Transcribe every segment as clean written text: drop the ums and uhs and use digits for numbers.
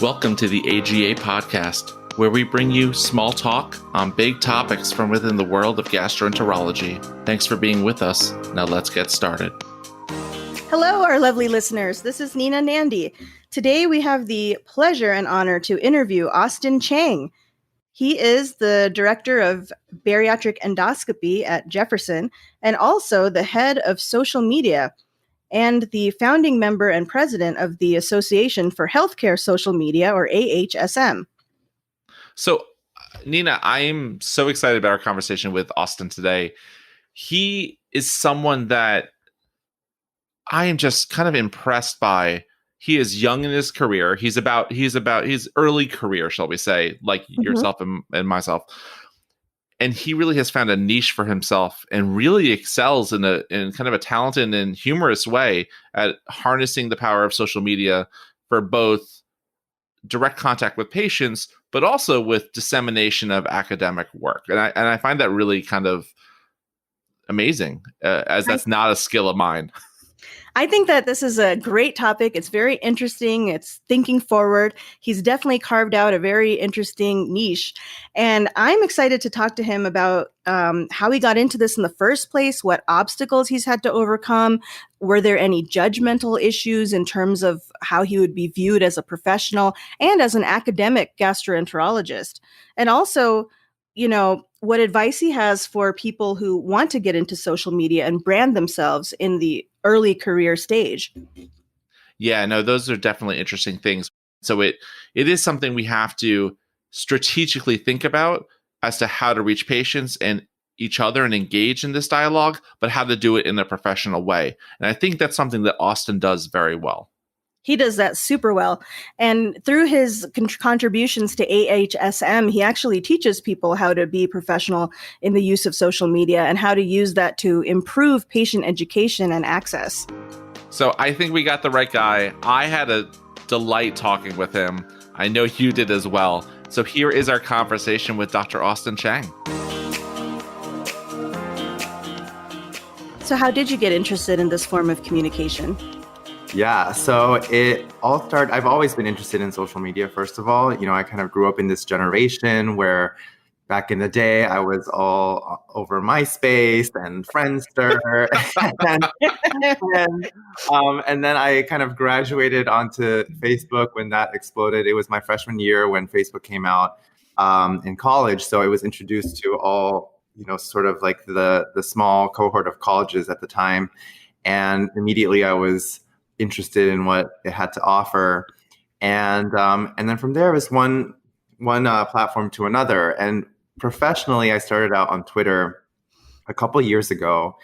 Welcome to the AGA podcast, where we bring you small talk on big topics from within the world of gastroenterology. Thanks for being with us. Now let's get started. Hello, our lovely listeners. This is Nina Nandi. Today we have the pleasure and honor to interview Austin Chiang. He is the director of bariatric endoscopy at Jefferson and also the head of social media and the founding member and president of the Association for Healthcare Social Media, or AHSM. So, Nina, I'm so excited about our conversation with Austin today. He is someone that I am just kind of impressed by. He is young in his career. He's about his early career, shall we say, like yourself and myself. And he really has found a niche for himself and really excels in kind of a talented and humorous way at harnessing the power of social media for both direct contact with patients, but also with dissemination of academic work. And I find that really kind of amazing, as that's not a skill of mine. I think that this is a great topic. It's very interesting. It's thinking forward. He's definitely carved out a very interesting niche. And I'm excited to talk to him about how he got into this in the first place, what obstacles he's had to overcome. Were there any judgmental issues in terms of how he would be viewed as a professional and as an academic gastroenterologist? And also, what advice he has for people who want to get into social media and brand themselves in the early career stage. Yeah, no, those are definitely interesting things. So it is something we have to strategically think about as to how to reach patients and each other and engage in this dialogue, but how to do it in a professional way. And I think that's something that Austin does very well. He does that super well. And through his contributions to AHSM, he actually teaches people how to be professional in the use of social media and how to use that to improve patient education and access. So I think we got the right guy. I had a delight talking with him. I know you did as well. So here is our conversation with Dr. Austin Chiang. So how did you get interested in this form of communication? Yeah, so it all started, I've always been interested in social media, first of all. I kind of grew up in this generation where back in the day, I was all over MySpace and Friendster. and then I kind of graduated onto Facebook when that exploded. It was my freshman year when Facebook came out in college. So I was introduced to all, sort of like the small cohort of colleges at the time. And immediately I was interested in what it had to offer, and then from there it was one platform to another. And professionally, I started out on Twitter a couple years ago,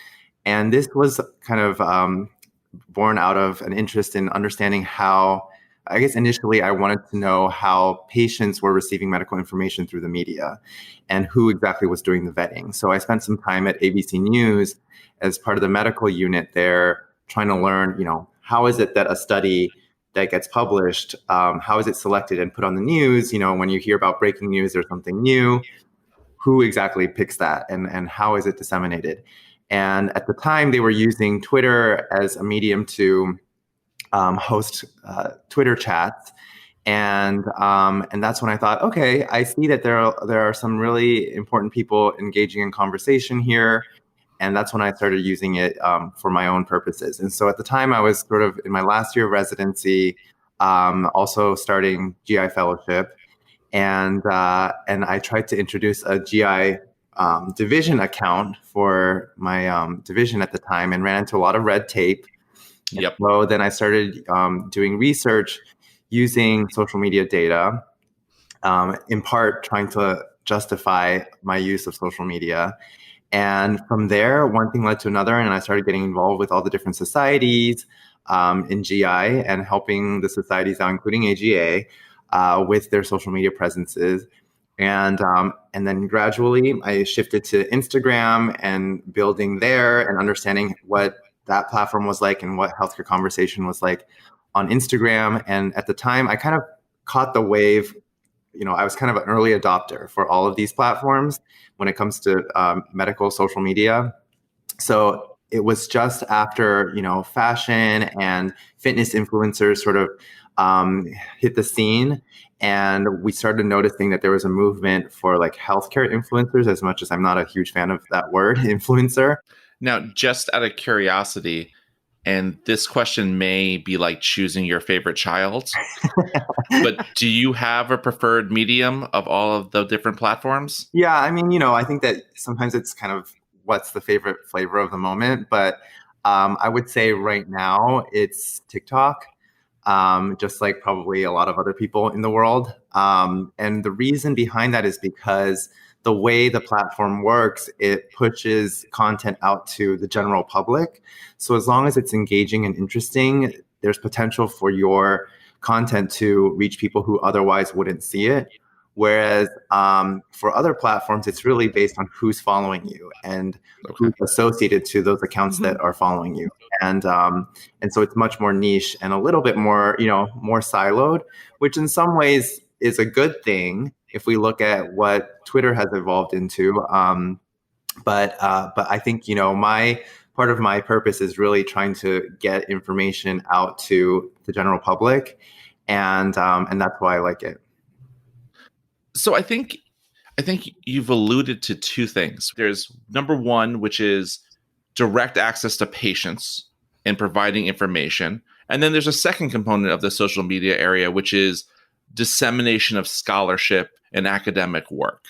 and this was kind of born out of an interest in understanding how, I guess initially I wanted to know how patients were receiving medical information through the media and who exactly was doing the vetting. So I spent some time at ABC News as part of the medical unit there, trying to learn, how is it that a study that gets published, how is it selected and put on the news? When you hear about breaking news or something new, who exactly picks that and how is it disseminated? And at the time, they were using Twitter as a medium to host Twitter chats. And that's when I thought, okay, I see that there are some really important people engaging in conversation here. And that's when I started using it for my own purposes. And so at the time, I was sort of in my last year of residency, also starting GI fellowship. And I tried to introduce a GI division account for my division at the time and ran into a lot of red tape. Yep. So then I started doing research using social media data, in part trying to justify my use of social media. And from there, one thing led to another, and I started getting involved with all the different societies in GI and helping the societies out, including AGA, with their social media presences. And then gradually, I shifted to Instagram and building there and understanding what that platform was like and what Healthcare Conversation was like on Instagram. And at the time, I kind of caught the wave. I was kind of an early adopter for all of these platforms when it comes to medical social media. So it was just after, fashion and fitness influencers sort of hit the scene. And we started noticing that there was a movement for like healthcare influencers, as much as I'm not a huge fan of that word, influencer. Now, just out of curiosity, and this question may be like choosing your favorite child, but do you have a preferred medium of all of the different platforms? Yeah, I mean, I think that sometimes it's kind of what's the favorite flavor of the moment, but I would say right now it's TikTok, just like probably a lot of other people in the world. And the reason behind that is because the way the platform works, it pushes content out to the general public. So as long as it's engaging and interesting, there's potential for your content to reach people who otherwise wouldn't see it. Whereas for other platforms, it's really based on who's following you and who's associated to those accounts that are following you. And so it's much more niche and a little bit more, more siloed, which in some ways is a good thing if we look at what Twitter has evolved into. But I think, my part of my purpose is really trying to get information out to the general public, and that's why I like it. So I think you've alluded to two things. There's number one, which is direct access to patients and providing information. And then there's a second component of the social media area, which is dissemination of scholarship and academic work.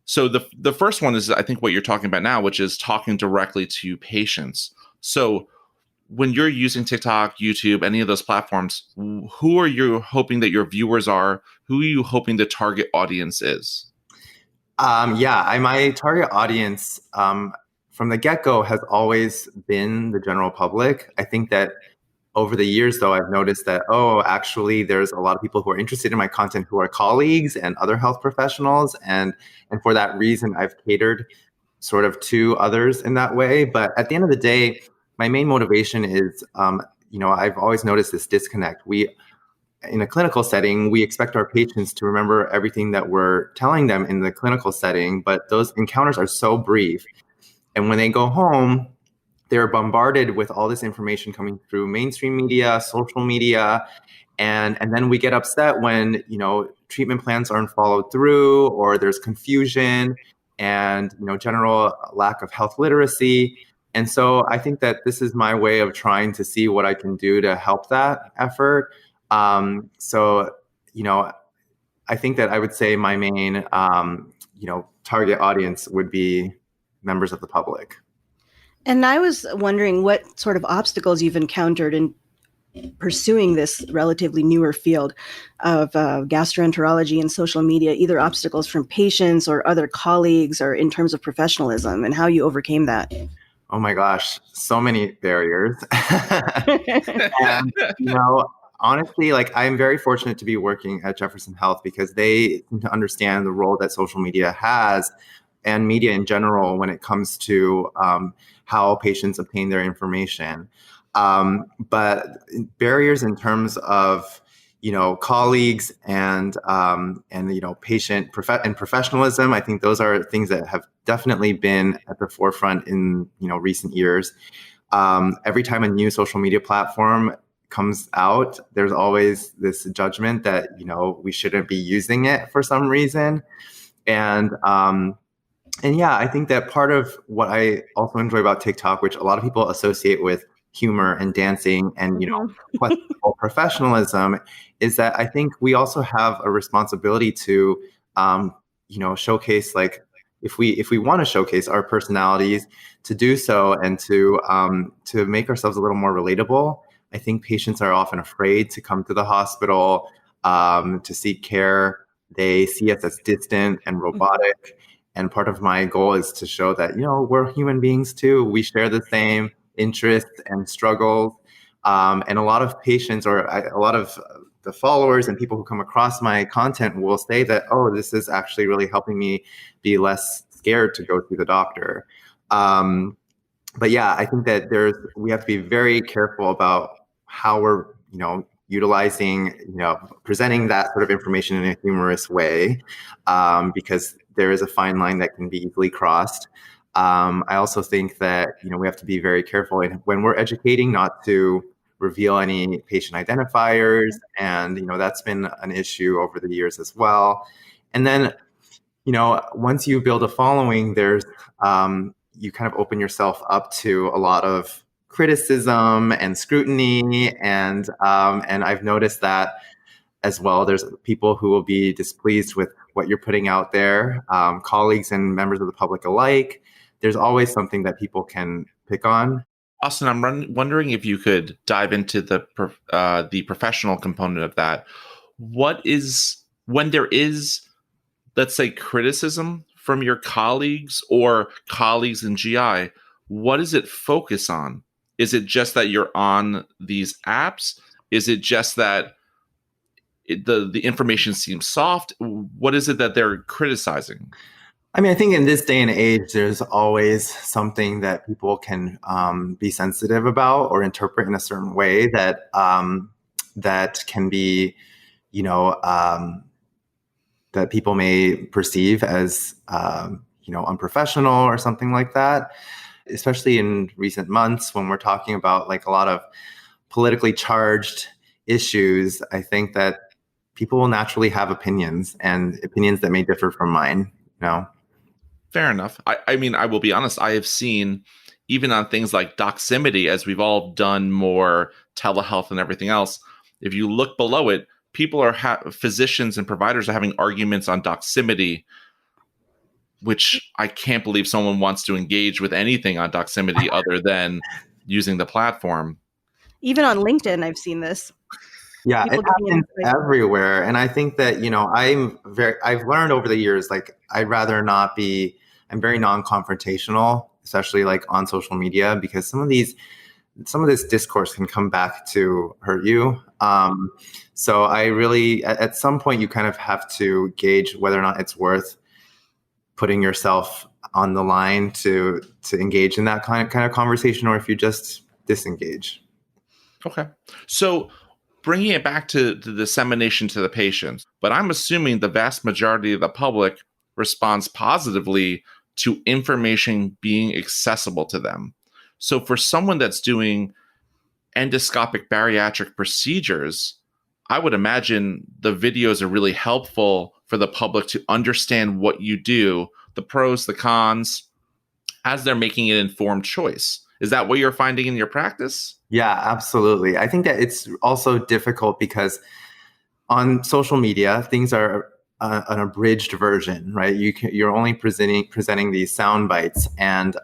So the first one is, I think, what you're talking about now, which is talking directly to patients. So when you're using TikTok, YouTube, any of those platforms, who are you hoping that your viewers are? Who are you hoping the target audience is? My target audience from the get-go has always been the general public. I think that over the years, though, I've noticed that, actually, there's a lot of people who are interested in my content who are colleagues and other health professionals. And for that reason, I've catered sort of to others in that way. But at the end of the day, my main motivation is, I've always noticed this disconnect. In a clinical setting, we expect our patients to remember everything that we're telling them in the clinical setting, but those encounters are so brief. And when they go home, they're bombarded with all this information coming through mainstream media, social media, and then we get upset when, treatment plans aren't followed through, or there's confusion and, general lack of health literacy. And so I think that this is my way of trying to see what I can do to help that effort. I think that I would say my main, target audience would be members of the public. And I was wondering what sort of obstacles you've encountered in pursuing this relatively newer field of gastroenterology and social media, either obstacles from patients or other colleagues or in terms of professionalism, and how you overcame that. Oh my gosh, so many barriers. And, honestly, I'm very fortunate to be working at Jefferson Health because they seem to understand the role that social media has and media in general when it comes to how patients obtain their information. But barriers in terms of, colleagues and patient and professionalism, I think those are things that have definitely been at the forefront in, recent years. Every time a new social media platform comes out, there's always this judgment that, we shouldn't be using it for some reason. And yeah, I think that part of what I also enjoy about TikTok, which a lot of people associate with humor and dancing and, questionable professionalism, is that I think we also have a responsibility to, showcase, if we want to showcase our personalities, to do so and to make ourselves a little more relatable. I think patients are often afraid to come to the hospital to seek care. They see us as distant and robotic. And part of my goal is to show that, we're human beings too. We share the same interests and struggles. And a lot of patients or a lot of the followers and people who come across my content will say that, this is actually really helping me be less scared to go see the doctor. But yeah, I think that we have to be very careful about how we're, utilizing, presenting that sort of information in a humorous way, because there is a fine line that can be easily crossed. I also think that, we have to be very careful when we're educating not to reveal any patient identifiers. And, that's been an issue over the years as well. And then, once you build a following, you kind of open yourself up to a lot of criticism and scrutiny. And I've noticed that as well. There's people who will be displeased with what you're putting out there, colleagues and members of the public alike. There's always something that people can pick on. Austin, I'm wondering if you could dive into the professional component of that. What is, when there is, let's say, criticism from your colleagues or colleagues in GI, what does it focus on? Is it just that you're on these apps? Is it just that the information seems soft? What is it that they're criticizing? I mean, I think in this day and age, there's always something that people can be sensitive about or interpret in a certain way that that can be, that people may perceive as, unprofessional or something like that. Especially in recent months when we're talking about like a lot of politically charged issues, I think that people will naturally have opinions and opinions that may differ from mine, Fair enough. I mean, I will be honest. I have seen, even on things like doximity, as we've all done more telehealth and everything else, if you look below it, people are physicians and providers are having arguments on doximity, which I can't believe someone wants to engage with anything on doximity other than using the platform. Even on LinkedIn, I've seen this. Yeah, it happens everywhere. And I think that, I've learned over the years, like, I'm very non-confrontational, especially like on social media, because some of this discourse can come back to hurt you. So I really, at some point, you kind of have to gauge whether or not it's worth putting yourself on the line to engage in that kind of conversation, or if you just disengage. Okay. So bringing it back to the dissemination to the patients, but I'm assuming the vast majority of the public responds positively to information being accessible to them. So for someone that's doing endoscopic bariatric procedures, I would imagine the videos are really helpful for the public to understand what you do, the pros, the cons, as they're making an informed choice. Is that what you're finding in your practice? Yeah, absolutely. I think that it's also difficult because on social media, things are an abridged version, right? You're only presenting these sound bites, and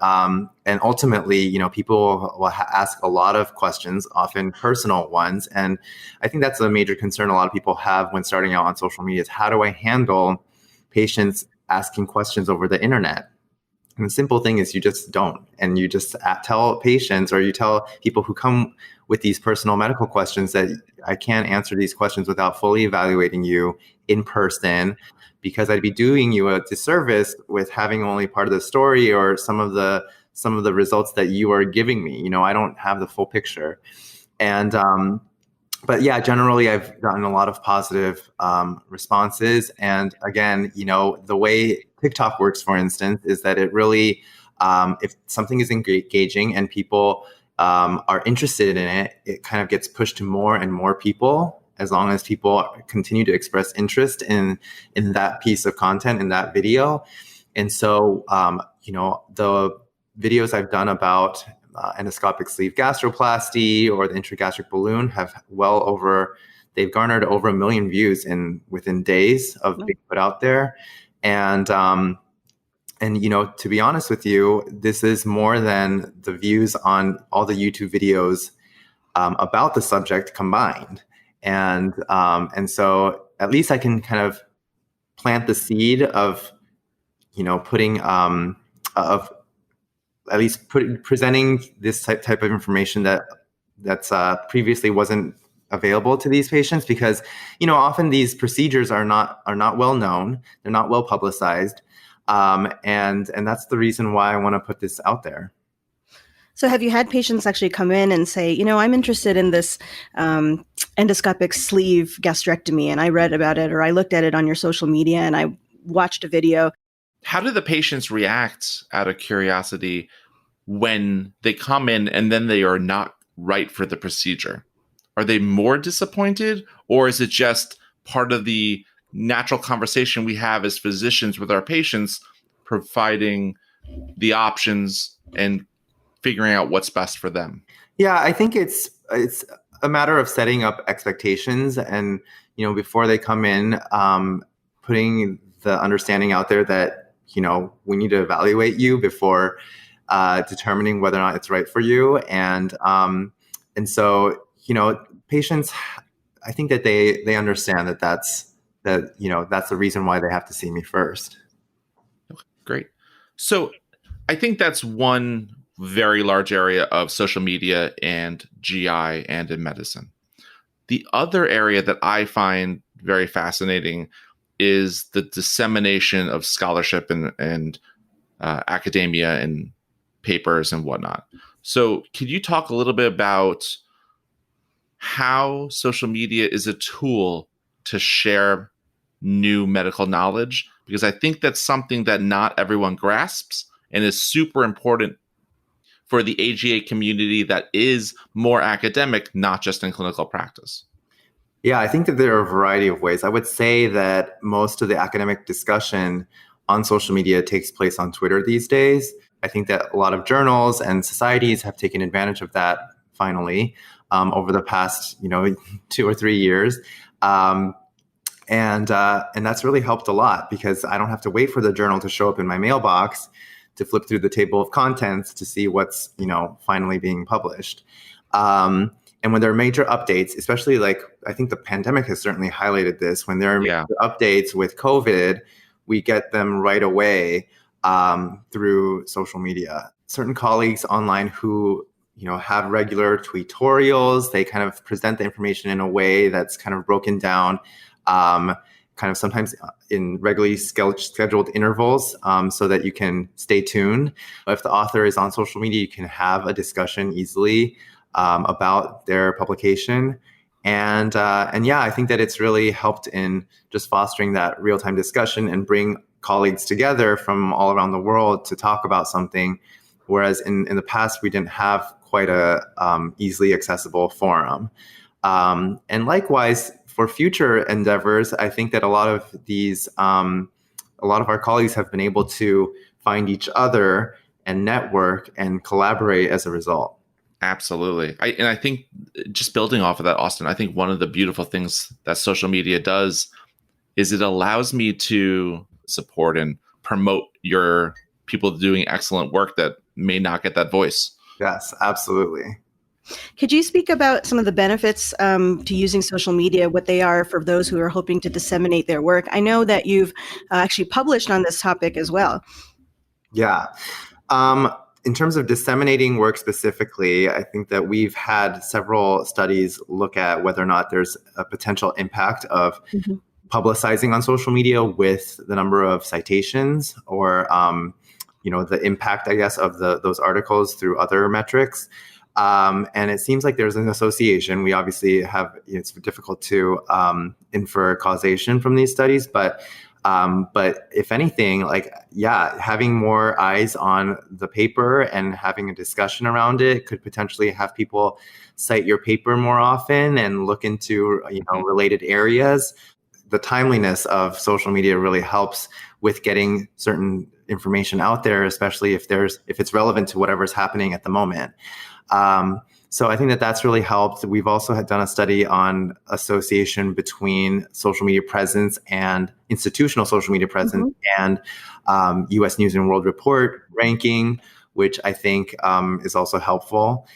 ultimately, people will ask a lot of questions, often personal ones, and I think that's a major concern a lot of people have when starting out on social media: is how do I handle patients asking questions over the internet? And the simple thing is you just don't. And you just tell patients, or you tell people who come with these personal medical questions, that I can't answer these questions without fully evaluating you in person, because I'd be doing you a disservice with having only part of the story or some of the results that you are giving me. I don't have the full picture. And but yeah, generally I've gotten a lot of positive responses. And again, the way TikTok works, for instance, is that it really, if something is engaging and people are interested in it, it kind of gets pushed to more and more people, as long as people continue to express interest in that piece of content, in that video. And so, the videos I've done about endoscopic sleeve gastroplasty or the intragastric balloon they've garnered over 1 million views within days of being put out there. And to be honest with you, this is more than the views on all the YouTube videos about the subject combined. And so at least I can kind of plant the seed of, putting of at least presenting this type of information that's previously wasn't available to these patients, because often these procedures are not well known, they're not well publicized, and that's the reason why I want to put this out there. So have you had patients actually come in and say, I'm interested in this endoscopic sleeve gastrectomy, and I read about it, or I looked at it on your social media and I watched a video? how do the patients react out of curiosity when they come in and then they are not right for the procedure? Are they more disappointed, or is it just part of the natural conversation we have as physicians with our patients, providing the options and figuring out what's best for them? Yeah, I think it's a matter of setting up expectations, and before they come in, putting the understanding out there that we need to evaluate you before determining whether or not it's right for you, and so patients, I think that they understand that's the reason why they have to see me first. Great. So I think that's one very large area of social media and GI and in medicine. The other area that I find very fascinating is the dissemination of scholarship and academia and papers and whatnot. So could you talk a little bit about how social media is a tool to share new medical knowledge? Because I think that's something that not everyone grasps and is super important for the AGA community that is more academic, not just in clinical practice. Yeah, I think that there are a variety of ways. I would say that most of the academic discussion on social media takes place on Twitter these days. I think that a lot of journals and societies have taken advantage of that finally over the past 2 or 3 years. And that's really helped a lot because I don't have to wait for the journal to show up in my mailbox to flip through the table of contents to see what's finally being published. And when there are major updates, especially I think the pandemic has certainly highlighted this, when there are major updates with COVID, we get them right away through social media. Certain colleagues online who have regular tweetorials, they kind of present the information in a way that's kind of broken down, kind of sometimes in regularly scheduled intervals, so that you can stay tuned. If the author is on social media, you can have a discussion easily about their publication. And yeah, I think that it's really helped in just fostering that real-time discussion and bring colleagues together from all around the world to talk about something. Whereas in the past, we didn't have quite a easily accessible forum. And likewise, for future endeavors, I think that a lot of our colleagues have been able to find each other and network and collaborate as a result. Absolutely. I think just building off of that, Austin, I think one of the beautiful things that social media does is it allows me to support and promote your people doing excellent work that may not get that voice. Yes, absolutely. Could you speak about some of the benefits to using social media, what they are for those who are hoping to disseminate their work? I know that you've actually published on this topic as well. Yeah. In terms of disseminating work specifically, I think that we've had several studies look at whether or not there's a potential impact of publicizing on social media with the number of citations or the impact, I guess, of those articles through other metrics. And it seems like there's an association. We obviously have, it's difficult to infer causation from these studies, but if anything, having more eyes on the paper and having a discussion around it could potentially have people cite your paper more often and look into, related areas. The timeliness of social media really helps with getting certain information out there, especially if it's relevant to whatever's happening at the moment. So I think that that's really helped. We've also done a study on association between social media presence and institutional social media presence and U.S. News and World Report ranking, which I think is also helpful.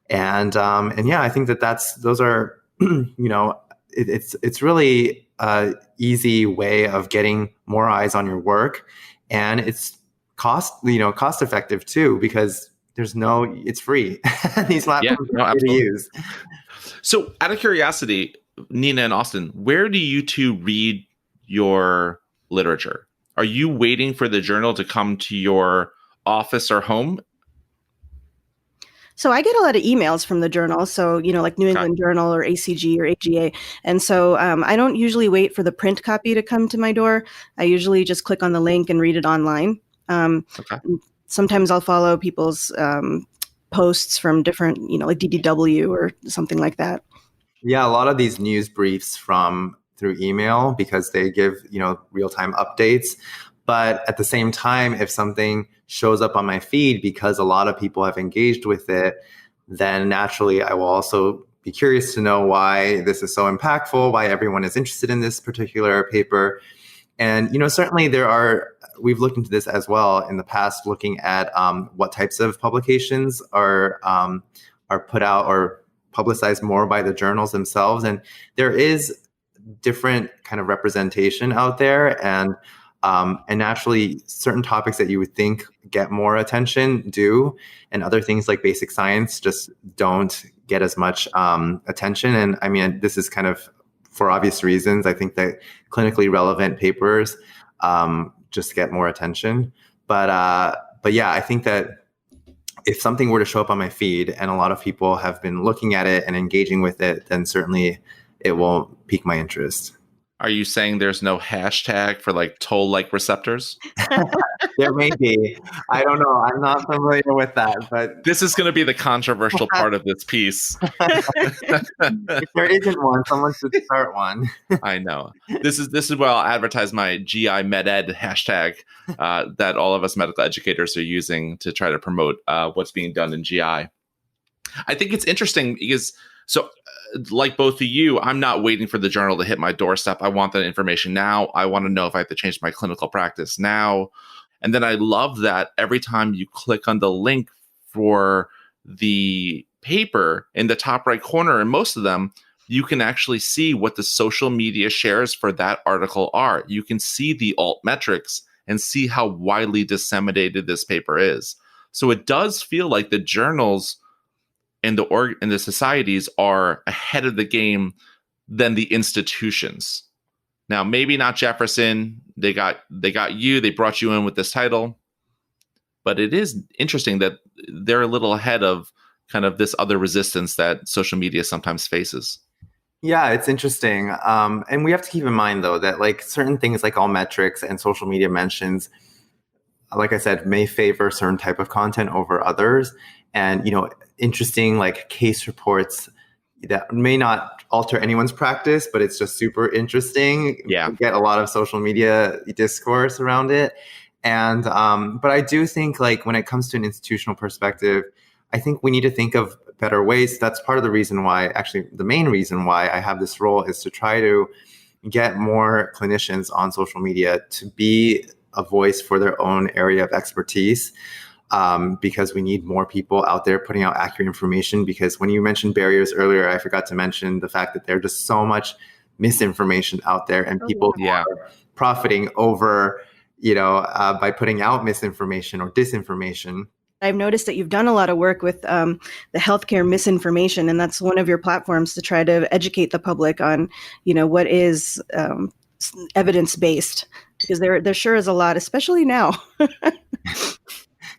And yeah, I think that those are it's really an easy way of getting more eyes on your work, and it's cost effective too because it's free. These platforms are free to use. So out of curiosity, Nina and Austin, where do you two read your literature? Are you waiting for the journal to come to your office or home? So I get a lot of emails from the journal. So, like New England Journal or ACG or AGA. And so I don't usually wait for the print copy to come to my door. I usually just click on the link and read it online. Sometimes I'll follow people's posts from different, like DDW or something like that. Yeah, a lot of these news briefs through email because they give, real-time updates. But at the same time, if something shows up on my feed because a lot of people have engaged with it, then naturally I will also be curious to know why this is so impactful, why everyone is interested in this particular paper. And, certainly we've looked into this as well in the past, looking at what types of publications are put out or publicized more by the journals themselves. And there is different kind of representation out there. And naturally, certain topics that you would think get more attention do, and other things like basic science just don't get as much attention. And I mean, this is kind of for obvious reasons. I think that clinically relevant papers just get more attention. But yeah, I think that if something were to show up on my feed and a lot of people have been looking at it and engaging with it, then certainly it won't pique my interest. Are you saying there's no hashtag for like toll-like receptors? There may be. I don't know. I'm not familiar with that, but this is going to be the controversial part of this piece. If there isn't one, someone should start one. I know. This is where I'll advertise my GI MedEd hashtag that all of us medical educators are using to try to promote what's being done in GI. I think it's interesting because like both of you, I'm not waiting for the journal to hit my doorstep. I want that information now. I want to know if I have to change my clinical practice now. And then I love that every time you click on the link for the paper in the top right corner, and most of them, you can actually see what the social media shares for that article are. You can see the alt metrics and see how widely disseminated this paper is. So it does feel like the journals and the societies are ahead of the game than the institutions. Now, maybe not Jefferson. They got you. They brought you in with this title, but it is interesting that they're a little ahead of kind of this other resistance that social media sometimes faces. Yeah, it's interesting, and we have to keep in mind though that like certain things like all metrics and social media mentions, like I said, may favor certain type of content over others, and interesting like case reports that may not alter anyone's practice, but it's just super interesting. Yeah. We get a lot of social media discourse around it. And but I do think like when it comes to an institutional perspective, I think we need to think of better ways. That's part of the reason why, actually the main reason why I have this role is to try to get more clinicians on social media to be a voice for their own area of expertise. Because we need more people out there putting out accurate information. Because when you mentioned barriers earlier, I forgot to mention the fact that there's just so much misinformation out there, and people who are profiting over, by putting out misinformation or disinformation. I've noticed that you've done a lot of work with the healthcare misinformation, and that's one of your platforms to try to educate the public on, what is evidence-based, because there sure is a lot, especially now.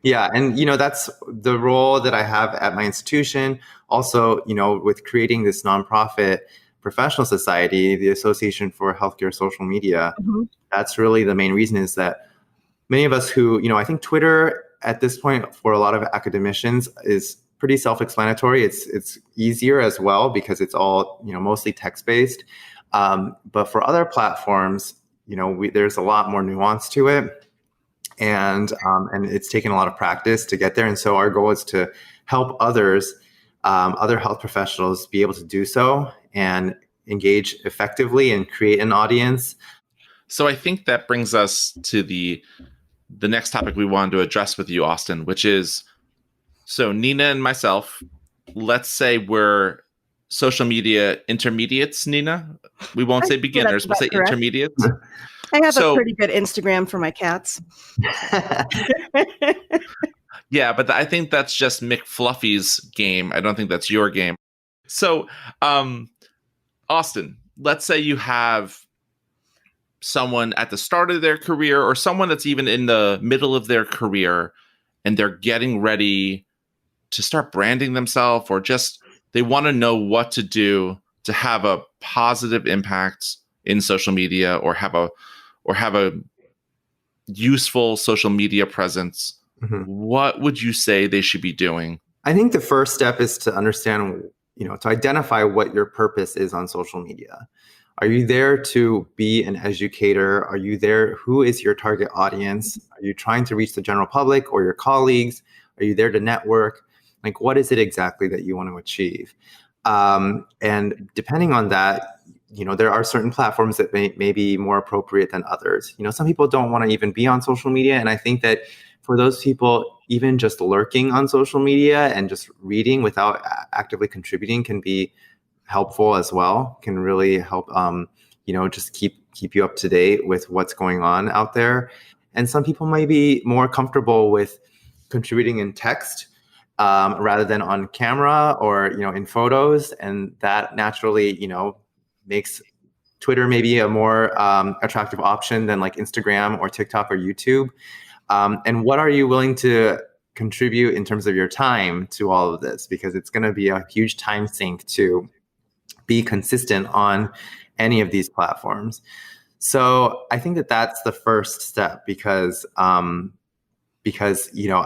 Yeah. And, that's the role that I have at my institution. Also, with creating this nonprofit professional society, the Association for Healthcare Social Media, that's really the main reason is that many of us who, I think Twitter at this point for a lot of academicians is pretty self-explanatory. It's easier as well because it's all, mostly text-based. But for other platforms, there's a lot more nuance to it. And it's taken a lot of practice to get there. And so our goal is to help others, other health professionals, be able to do so and engage effectively and create an audience. So I think that brings us to the next topic we wanted to address with you, Austin, which is, so Nina and myself, let's say we're social media intermediates, Nina. We won't say beginners, we'll say correct. Intermediates. I have a pretty good Instagram for my cats. Yeah, but I think that's just Mick Fluffy's game. I don't think that's your game. So, Austin, let's say you have someone at the start of their career or someone that's even in the middle of their career and they're getting ready to start branding themselves, or just they want to know what to do to have a positive impact in social media, or have a useful social media presence, Mhm. what would you say they should be doing? I think the first step is to understand, to identify what your purpose is on social media. Are you there to be an educator? Are you there? Who is your target audience? Are you trying to reach the general public or your colleagues? Are you there to network? Like, what is it exactly that you want to achieve? And depending on that, there are certain platforms that may be more appropriate than others. Some people don't want to even be on social media. And I think that for those people, even just lurking on social media and just reading without actively contributing can be helpful as well, can really help, just keep you up to date with what's going on out there. And some people might be more comfortable with contributing in text rather than on camera or, in photos. And that naturally, makes Twitter maybe a more attractive option than like Instagram or TikTok or YouTube. And what are you willing to contribute in terms of your time to all of this? Because it's going to be a huge time sink to be consistent on any of these platforms. So I think that that's the first step, because I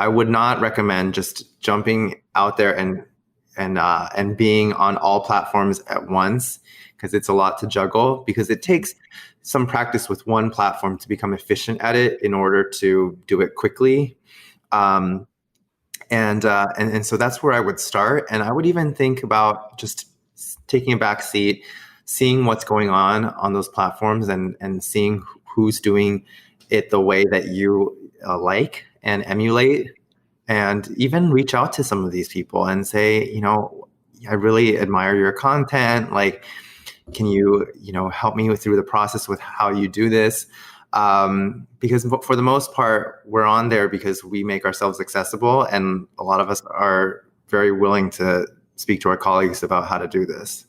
would not recommend just jumping out there and being on all platforms at once, because it's a lot to juggle, because it takes some practice with one platform to become efficient at it in order to do it quickly. And so that's where I would start. And I would even think about just taking a back seat, seeing what's going on those platforms, and seeing who's doing it the way that you like and emulate, and even reach out to some of these people and say, I really admire your content. Like, can you, help me through the process with how you do this? Because for the most part, we're on there because we make ourselves accessible. And a lot of us are very willing to speak to our colleagues about how to do this.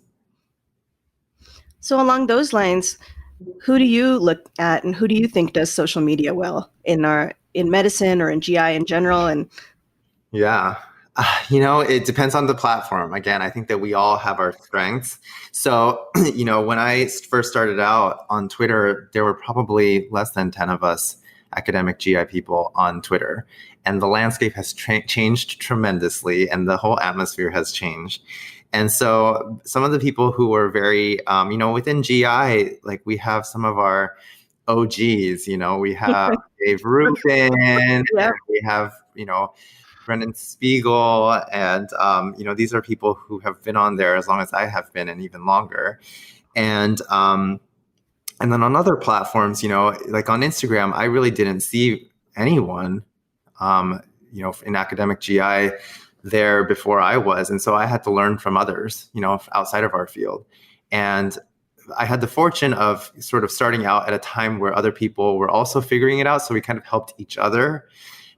So along those lines, who do you look at and who do you think does social media well in medicine or in GI in general? And yeah, it depends on the platform. Again, I think that we all have our strengths. So, when I first started out on Twitter, there were probably less than 10 of us academic GI people on Twitter. And the landscape has changed tremendously, and the whole atmosphere has changed. And so some of the people who were very, within GI, like we have some of our OGs, we have Dave Rubin, Yep. we have, Brendan Spiegel, and these are people who have been on there as long as I have been, and even longer. And then on other platforms, like on Instagram, I really didn't see anyone, in academic GI there before I was, and so I had to learn from others, outside of our field. And I had the fortune of sort of starting out at a time where other people were also figuring it out, so we kind of helped each other.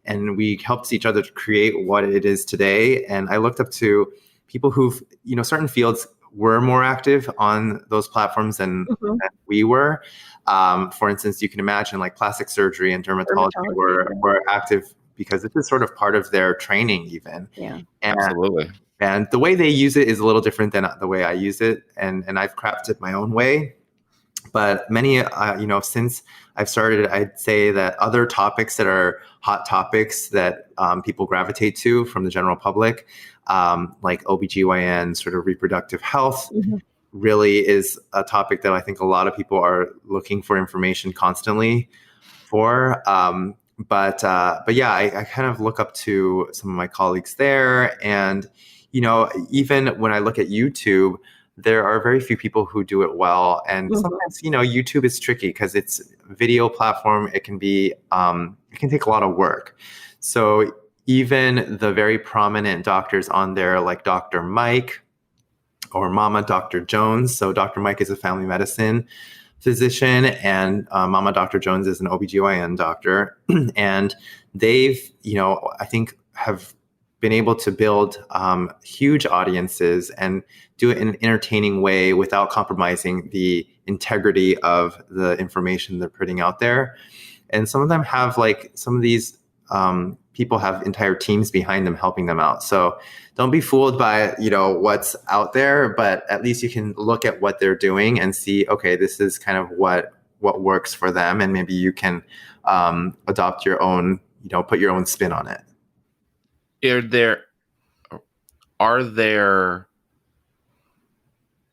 And we helped each other to create what it is today. And I looked up to people who've, certain fields were more active on those platforms than we were. For instance, you can imagine like plastic surgery and dermatology were active because this is sort of part of their training even. Yeah, absolutely. And the way they use it is a little different than the way I use it. And I've crafted my own way. But many, since I've started, I'd say that other topics that are hot topics that people gravitate to from the general public, like OBGYN, sort of reproductive health, really is a topic that I think a lot of people are looking for information constantly for. But yeah, I kind of look up to some of my colleagues there. And, even when I look at YouTube, there are very few people who do it well. And sometimes, YouTube is tricky because it's a video platform. It can be, it can take a lot of work. So even the very prominent doctors on there, like Dr. Mike or Mama Dr. Jones. So Dr. Mike is a family medicine physician, and Mama Dr. Jones is an OBGYN doctor. And they've, I think have been able to build huge audiences and do it in an entertaining way without compromising the integrity of the information they're putting out there. And some of them have like some of these people have entire teams behind them helping them out. So don't be fooled by, what's out there, but at least you can look at what they're doing and see, okay, this is kind of what works for them. And maybe you can adopt your own, put your own spin on it. Are there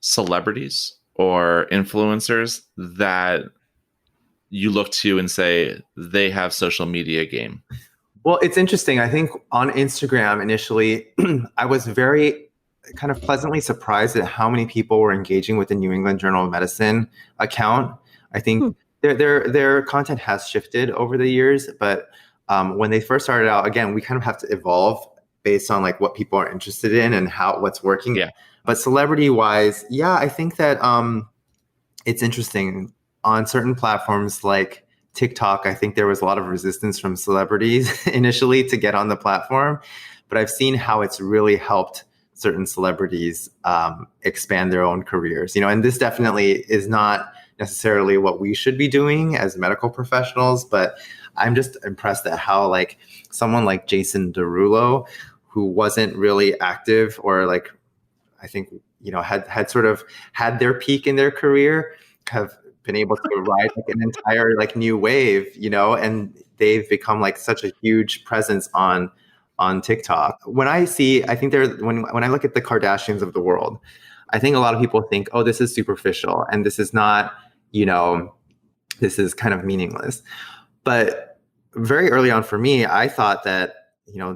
celebrities or influencers that you look to and say they have social media game? Well, it's interesting. I think on Instagram initially, I was very kind of pleasantly surprised at how many people were engaging with the New England Journal of Medicine account. I think their content has shifted over the years, but when they first started out, again, we kind of have to evolve based on like what people are interested in and what's working. Yeah. But celebrity wise, I think that it's interesting on certain platforms like TikTok. I think there was a lot of resistance from celebrities initially to get on the platform, but I've seen how it's really helped certain celebrities expand their own careers, and this definitely is not necessarily what we should be doing as medical professionals, but I'm just impressed at how like someone like Jason Derulo, who wasn't really active or like, I think, had sort of had their peak in their career, have been able to ride like an entire like new wave, and they've become like such a huge presence on TikTok. When I think when I look at the Kardashians of the world, I think a lot of people think, oh, this is superficial and this is not, this is kind of meaningless. But very early on for me, I thought that,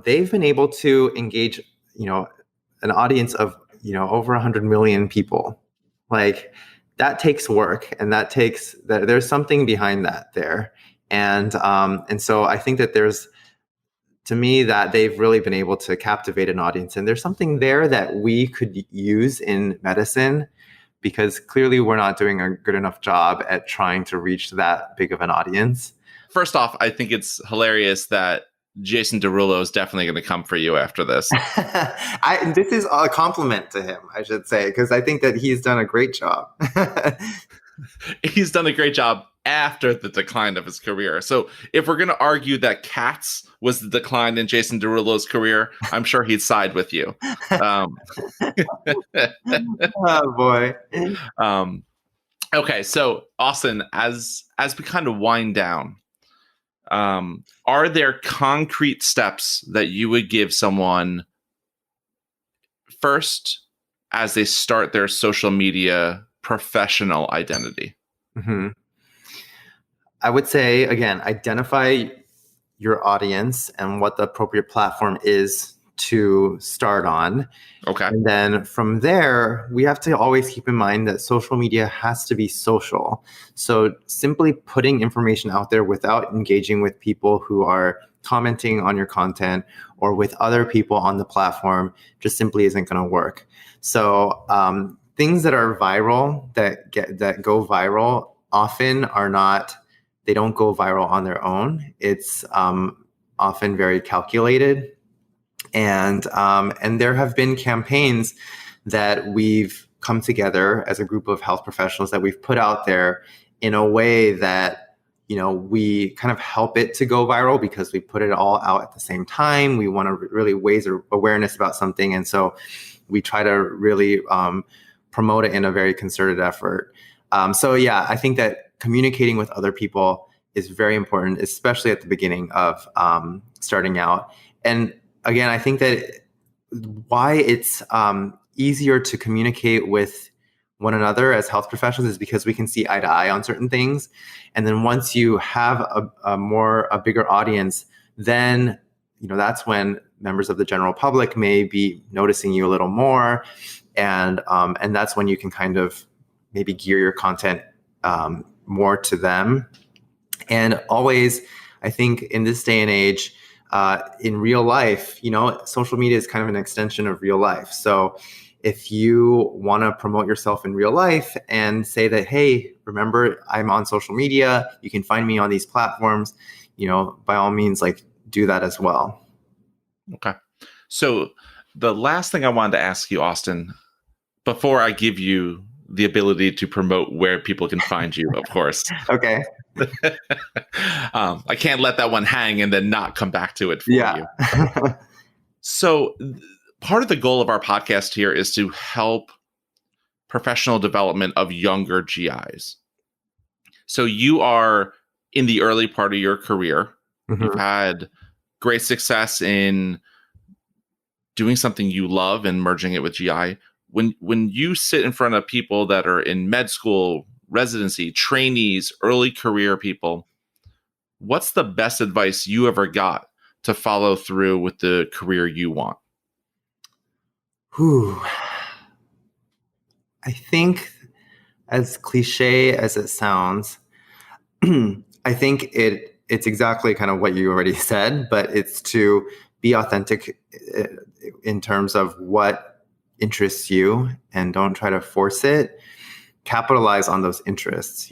they've been able to engage, an audience of, over 100 million people. Like that takes work, and there's something behind that there. And so I think that to me, that they've really been able to captivate an audience, and there's something there that we could use in medicine, because clearly we're not doing a good enough job at trying to reach that big of an audience. First off, I think it's hilarious that Jason Derulo is definitely going to come for you after this. This is a compliment to him, I should say, because I think that he's done a great job. He's done a great job after the decline of his career. So if we're going to argue that Cats was the decline in Jason Derulo's career, I'm sure he'd side with you. Oh, boy. Okay, so Austin, as we kind of wind down, are there concrete steps that you would give someone first as they start their social media professional identity? Mm-hmm. I would say, again, identify your audience and what the appropriate platform is to start on. Okay. And then from there, we have to always keep in mind that social media has to be social. So simply putting information out there without engaging with people who are commenting on your content or with other people on the platform just simply isn't going to work. So things that are viral, that go viral, often are not. They don't go viral on their own. It's often very calculated. And there have been campaigns that we've come together as a group of health professionals that we've put out there in a way that, we kind of help it to go viral because we put it all out at the same time. We want to really raise awareness about something. And so we try to really promote it in a very concerted effort. I think that communicating with other people is very important, especially at the beginning of starting out. And again, I think that why it's easier to communicate with one another as health professionals is because we can see eye to eye on certain things. And then once you have a bigger audience, then, that's when members of the general public may be noticing you a little more. And that's when you can kind of maybe gear your content more to them. And always, I think in this day and age, in real life, social media is kind of an extension of real life. So if you want to promote yourself in real life and say that, hey, remember, I'm on social media, you can find me on these platforms, by all means, like, do that as well. Okay. So the last thing I wanted to ask you, Austin, before I give you the ability to promote where people can find you, of course. Okay. I can't let that one hang and then not come back to it for you. So part of the goal of our podcast here is to help professional development of younger GIs. So you are in the early part of your career. Mm-hmm. You've had great success in doing something you love and merging it with GI. When you sit in front of people that are in med school, residency, trainees, early career people, what's the best advice you ever got to follow through with the career you want? I think, as cliche as it sounds, I think it's exactly kind of what you already said, but it's to be authentic in terms of what interests you and don't try to force it. Capitalize on those interests.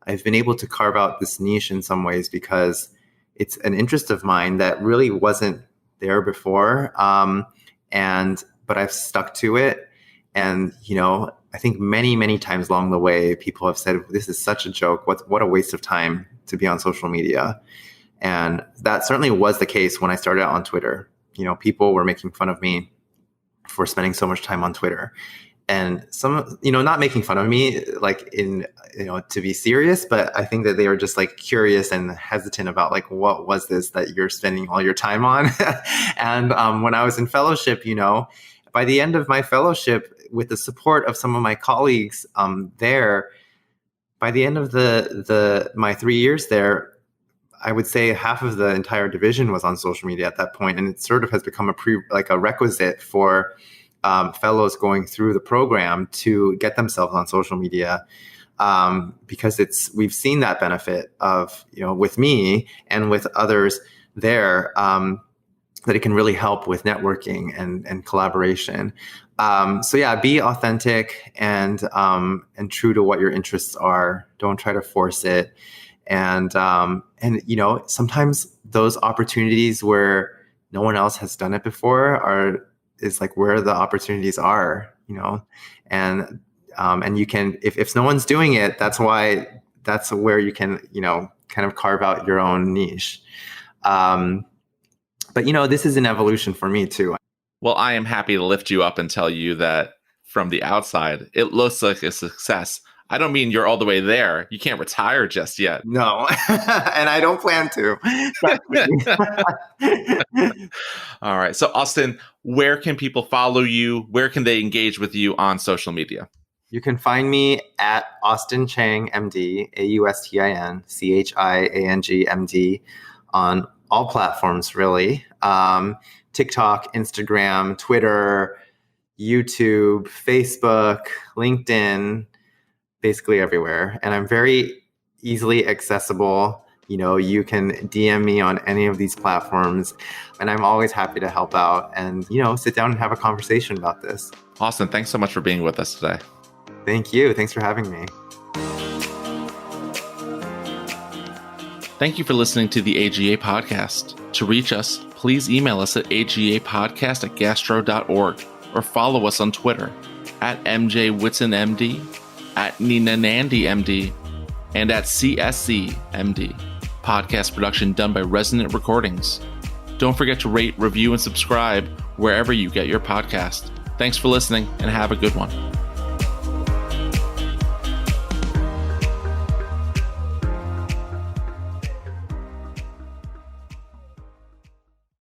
I've been able to carve out this niche in some ways because it's an interest of mine that really wasn't there before. But I've stuck to it. And, I think many, many times along the way, people have said, this is such a joke. What a waste of time to be on social media. And that certainly was the case when I started out on Twitter. People were making fun of me for spending so much time on Twitter. And some, not making fun of me, like to be serious, but I think that they were just like curious and hesitant about like, what was this that you're spending all your time on? And when I was in fellowship, by the end of my fellowship, with the support of some of my colleagues there, by the end of my 3 years there, I would say half of the entire division was on social media at that point, and it sort of has become a requisite for fellows going through the program to get themselves on social media, because we've seen that benefit of with me and with others there, that it can really help with networking and collaboration. So yeah, be authentic and true to what your interests are. Don't try to force it. And sometimes those opportunities where no one else has done it before is like where the opportunities are, and you can, if no one's doing it, that's where you can, kind of carve out your own niche. But this is an evolution for me too. Well, I am happy to lift you up and tell you that from the outside, it looks like a success. I don't mean you're all the way there. You can't retire just yet. No, and I don't plan to. All right. So, Austin, where can people follow you? Where can they engage with you on social media? You can find me at Austin Chiang, MD, AUSTIN, CHIANG, MD, on all platforms, really. TikTok, Instagram, Twitter, YouTube, Facebook, LinkedIn, basically everywhere. And I'm very easily accessible. You can DM me on any of these platforms, and I'm always happy to help out and, sit down and have a conversation about this. Austin, thanks so much for being with us today. Thank you. Thanks for having me. Thank you for listening to the AGA podcast. To reach us, please email us at agapodcast@gastro.org or follow us on Twitter at MJWhitsonMD, at Nina Nandi MD, and at CSC MD. Podcast production done by Resonant Recordings. Don't forget to rate, review, and subscribe wherever you get your podcast. Thanks for listening and have a good one.